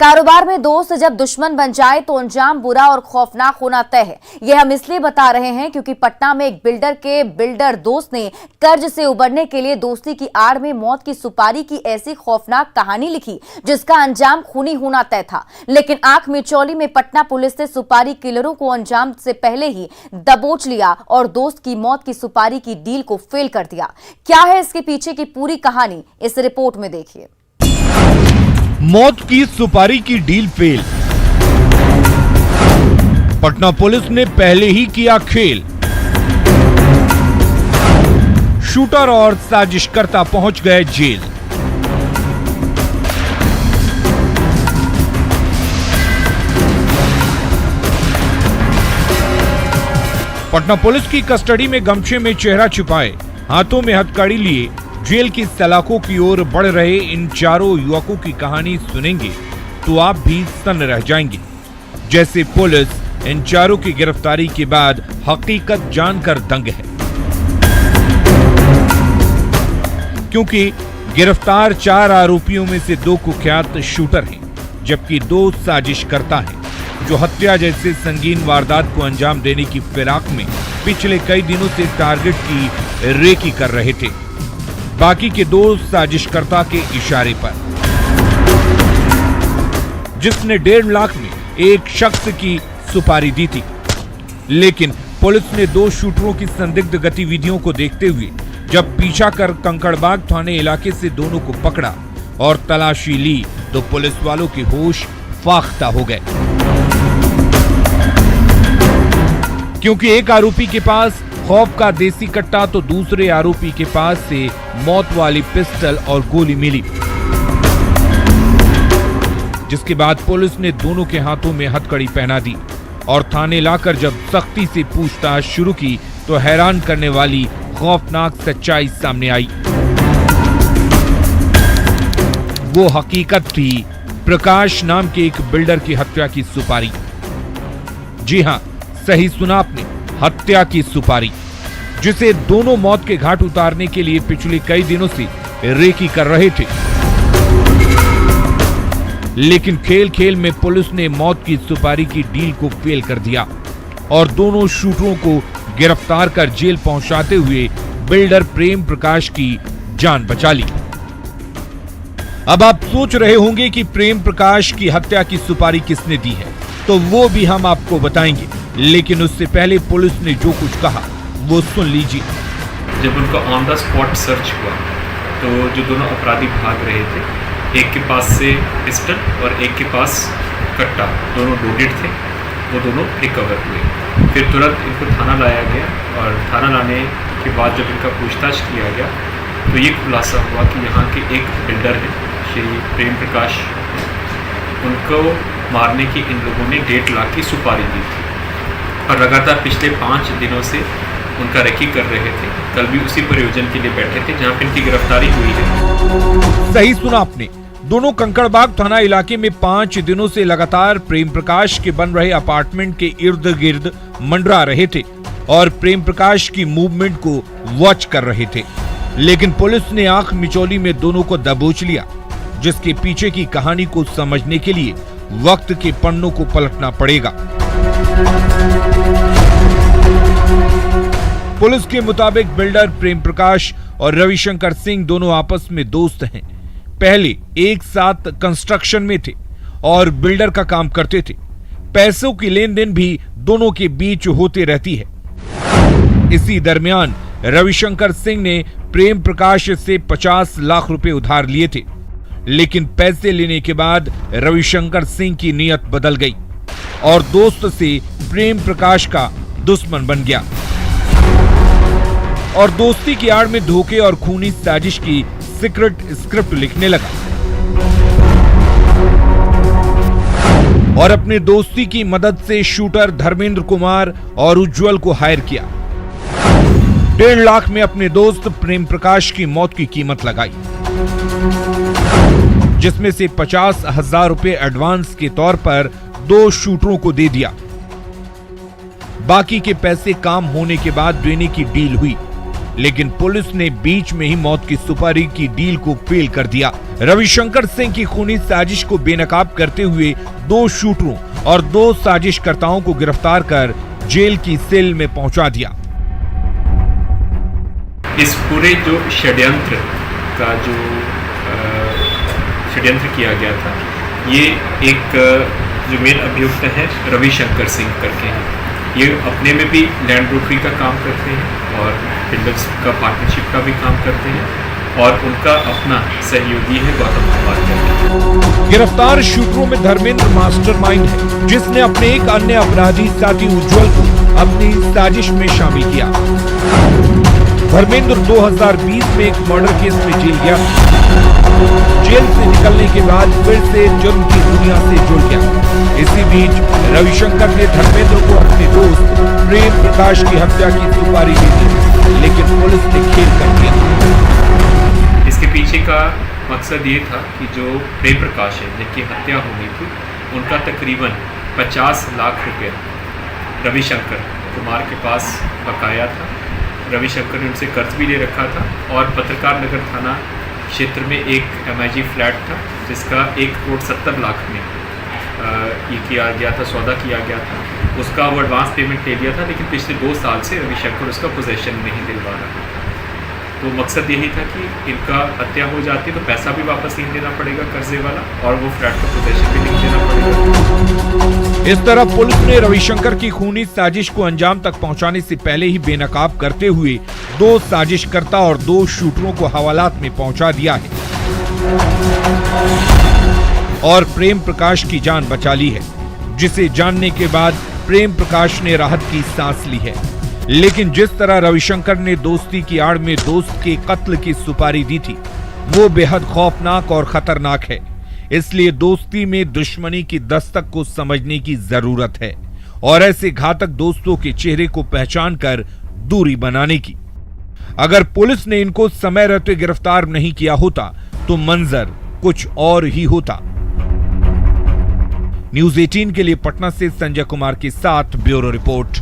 कारोबार में दोस्त जब दुश्मन बन जाए तो अंजाम बुरा और खौफनाक होना तय है। यह हम इसलिए बता रहे हैं क्योंकि पटना में एक बिल्डर के बिल्डर दोस्त ने कर्ज से उबरने के लिए दोस्ती की आड़ में मौत की सुपारी की ऐसी खौफनाक कहानी लिखी जिसका अंजाम खूनी होना तय था। लेकिन आंख मिचौली में पटना पुलिस ने सुपारी किलरों को अंजाम से पहले ही दबोच लिया और दोस्त की मौत की सुपारी की डील को फेल कर दिया। क्या है इसके पीछे की पूरी कहानी, इस रिपोर्ट में देखिए। मौत की सुपारी की डील फेल। पटना पुलिस ने पहले ही किया खेल। शूटर और साजिशकर्ता पहुंच गए जेल। पटना पुलिस की कस्टडी में गमछे में चेहरा छिपाए, हाथों में हथकड़ी लिए जेल की सलाखों की ओर बढ़ रहे इन चारों युवकों की कहानी सुनेंगे तो आप भी सन्न रह जाएंगे। जैसे पुलिस इन चारों की गिरफ्तारी के बाद हकीकत जानकर दंग है, क्योंकि गिरफ्तार 4 आरोपियों में से 2 कुख्यात शूटर हैं, जबकि 2 साजिशकर्ता हैं जो हत्या जैसे संगीन वारदात को अंजाम देने की फिराक में पिछले कई दिनों से टारगेट की रेकी कर रहे थे। बाकी के 2 साजिशकर्ता के इशारे पर, जिसने 1.5 लाख में एक शख्स की सुपारी दी थी। लेकिन पुलिस ने 2 शूटरों की संदिग्ध गतिविधियों को देखते हुए जब पीछा कर कंकड़बाग थाने इलाके से दोनों को पकड़ा और तलाशी ली तो पुलिस वालों के होश फाख्ता हो गए, क्योंकि एक आरोपी के पास खौफ का देसी कट्टा तो दूसरे आरोपी के पास से मौत वाली पिस्टल और गोली मिली, जिसके बाद पुलिस ने दोनों के हाथों में हथकड़ी पहना दी और थाने लाकर जब सख्ती से पूछताछ शुरू की तो हैरान करने वाली खौफनाक सच्चाई सामने आई। वो हकीकत थी प्रकाश नाम के एक बिल्डर की हत्या की सुपारी। जी हां, सही सुना आपने, हत्या की सुपारी, जिसे दोनों मौत के घाट उतारने के लिए पिछले कई दिनों से रेकी कर रहे थे। लेकिन खेल खेल में पुलिस ने मौत की सुपारी की डील को फेल कर दिया और दोनों शूटरों को गिरफ्तार कर जेल पहुंचाते हुए बिल्डर प्रेम प्रकाश की जान बचा ली। अब आप सोच रहे होंगे कि प्रेम प्रकाश की हत्या की सुपारी किसने दी है, तो वो भी हम आपको बताएंगे, लेकिन उससे पहले पुलिस ने जो कुछ कहा वो सुन लीजिए। जब उनका ऑन द स्पॉट सर्च हुआ तो जो दोनों अपराधी भाग रहे थे, एक के पास से पिस्टल और एक के पास कट्टा, दोनों लोडेड थे, वो दोनों रिकवर हुए। फिर तुरंत इनको थाना लाया गया और थाना लाने के बाद जब इनका पूछताछ किया गया तो ये खुलासा हुआ कि यहाँ के एक बिल्डर हैं श्री प्रेम प्रकाश, उनको मारने की इन लोगों ने 1.5 लाख की सुपारी दी थी और लगातार पिछले 5 दिनों से उनका रेकी कर रहे थे। कल भी उसी प्रयोजन के लिए बैठे थे जहां पर इनकी गिरफ्तारी हुई है। सही सुना आपने, दोनों कंकड़बाग थाना इलाके में 5 दिनों से लगातार प्रेम प्रकाश के बन रहे अपार्टमेंट के इर्द गिर्द मंडरा रहे थे और प्रेम प्रकाश की मूवमेंट को वॉच कर रहे थे। लेकिन पुलिस ने आंख मिचौली में दोनों को दबोच लिया, जिसके पीछे की कहानी को समझने के लिए वक्त के पन्नों को पलटना पड़ेगा। पुलिस के मुताबिक बिल्डर प्रेम प्रकाश और रविशंकर सिंह दोनों आपस में दोस्त हैं। पहले एक साथ कंस्ट्रक्शन में थे और बिल्डर का काम करते थे। पैसों की लेन देन भी दोनों के बीच होते रहती है। इसी दरमियान रविशंकर सिंह ने प्रेम प्रकाश से 50 लाख रुपए उधार लिए थे, लेकिन पैसे लेने के बाद रविशंकर सिंह की नीयत बदल गई और दोस्त से प्रेम प्रकाश का दुश्मन बन गया और दोस्ती की आड़ में धोखे और खूनी साजिश की सीक्रेट स्क्रिप्ट लिखने लगा और अपने दोस्ती की मदद से शूटर धर्मेंद्र कुमार और उज्जवल को हायर किया। 1.5 लाख में अपने दोस्त प्रेम प्रकाश की मौत की कीमत लगाई, जिसमें से 50,000 रुपए एडवांस के तौर पर 2 शूटरों को दे दिया। बाकी के पैसे काम होने के बाद देने की डील हुई लेकिन पुलिस ने बीच में ही मौत की सुपारी की डील को फेल कर दिया। रविशंकर सिंह की खूनी साजिश को बेनकाब करते हुए 2 शूटरों और 2 साजिशकर्ताओं को गिरफ्तार कर जेल की सेल में पहुंचा दिया। इस पूरे जो षड्यंत्र का जो षड्यंत्र किया गया था, ये एक जो मेन अभियुक्त है रविशंकर सिंह करके हैं। ये अपने में भी लैंड ब्रोकरी का काम करते हैं और बिल्डर्स का पार्टनरशिप का भी काम करते हैं और उनका अपना सहयोगी है गौतम कुमार करके। गिरफ्तार शूटरों में धर्मेंद्र मास्टरमाइंड है, जिसने अपने एक अन्य अपराधी साथी उज्जवल को अपनी साजिश में शामिल किया। धर्मेंद्र 2020 में एक मर्डर केस में जेल गया। जेल से निकलने के बाद फिर से जुर्म की दुनिया से जुड़ गया। इसी बीच रविशंकर ने धर्मेंद्र को अपने दोस्त प्रेम प्रकाश की हत्या की सुपारी दी थी, लेकिन पुलिस ने खेल कर दिया। इसके पीछे का मकसद ये था कि जो प्रेम प्रकाश है जिनकी हत्या हुई थी, उनका तकरीबन 50 लाख रुपया रविशंकर कुमार के पास बकाया था। रविशंकर ने उनसे कर्ज भी ले रखा था और पत्रकार नगर थाना क्षेत्र में एक MIG फ्लैट था जिसका 1,70,00,000 में ये किया गया था, सौदा किया गया था। उसका वो एडवांस पेमेंट ले लिया था, लेकिन पिछले 2 साल से रविशंकर उसका पोजेशन नहीं दिलवा रहा था। तो मकसद यही था कि इनका हत्या हो जाती तो पैसा भी वापस नहीं देना पड़ेगा कर्जे वाला, और वो फ्लैट का पोजेशन भी नहीं देना पड़ेगा। इस तरह पुलिस ने रविशंकर की खूनी साजिश को अंजाम तक पहुंचाने से पहले ही बेनकाब करते हुए 2 साजिशकर्ता और 2 शूटरों को हवालात में पहुंचा दिया है और प्रेम प्रकाश की जान बचा ली है, जिसे जानने के बाद प्रेम प्रकाश ने राहत की सांस ली है। लेकिन जिस तरह रविशंकर ने दोस्ती की आड़ में दोस्त के कत्ल की सुपारी दी थी, वो बेहद खौफनाक और खतरनाक है। इसलिए दोस्ती में दुश्मनी की दस्तक को समझने की जरूरत है और ऐसे घातक दोस्तों के चेहरे को पहचान कर दूरी बनाने की। अगर पुलिस ने इनको समय रहते गिरफ्तार नहीं किया होता तो मंजर कुछ और ही होता। न्यूज़ 18 के लिए पटना से संजय कुमार के साथ ब्यूरो रिपोर्ट।